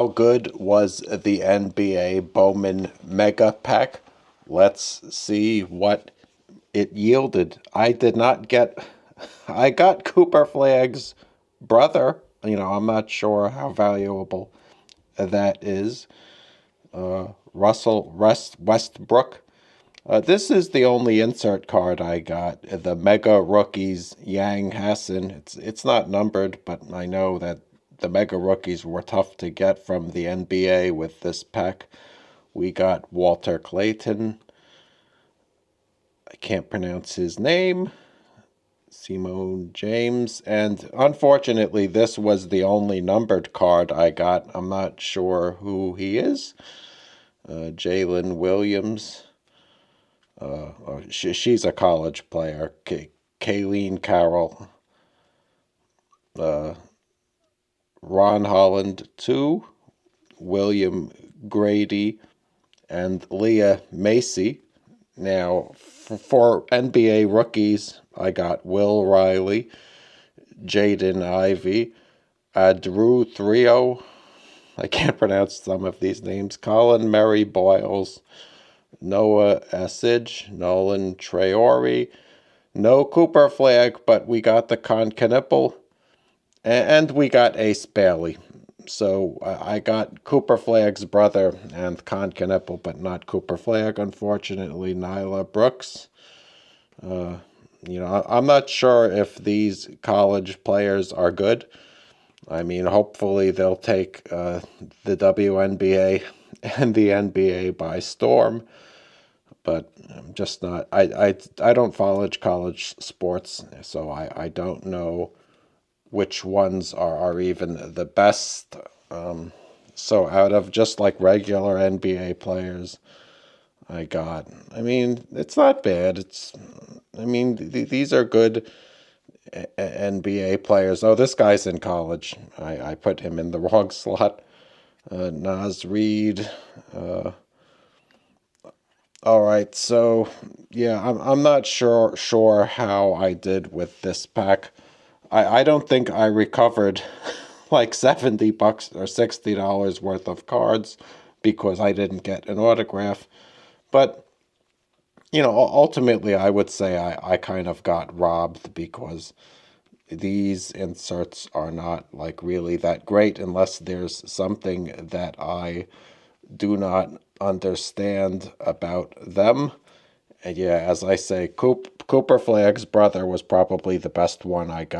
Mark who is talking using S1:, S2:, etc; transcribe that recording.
S1: How good was the NBA Bowman Mega Pack? Let's see what it yielded. I got Cooper Flag's brother. I'm not sure how valuable that is. Westbrook. This is the only insert card I got. The Mega Rookies Yang Hassan. It's not numbered, but I know that the Mega Rookies were tough to get from the NBA with this pack. We got Walter Clayton. I can't pronounce his name. Simone James. And unfortunately, this was the only numbered card I got. I'm not sure who he is. Jalen Williams. She's a college player. Kayleen Carroll. Ron Holland, 2. William Grady. And Leah Macy. Now, for NBA rookies, I got Will Riley, Jaden Ivey, Drew Thrio. I can't pronounce some of these names. Colin Murray Boyles, Noah Essage, Nolan Traore. No Cooper Flag, but we got the Concanipple, and we got Ace Bailey. So I got Cooper Flag's brother and Concanipple, but not Cooper Flag, unfortunately. Nyla Brooks. I'm not sure if these college players are good. I mean, hopefully they'll take the WNBA and the NBA by storm. But I'm just not. I don't follow college sports, so I don't know which ones are even the best. So out of just like regular NBA players, I mean, it's not bad. These are good NBA players. Oh, this guy's in college. I put him in the wrong slot. Naz Reid. All right, so yeah, I'm not sure how I did with this pack. I don't think I recovered like $70 or $60 worth of cards because I didn't get an autograph. But ultimately, I would say I kind of got robbed because these inserts are not like really that great unless there's something that I do not understand about them. And yeah, as I say, Cooper Flag's brother was probably the best one I got.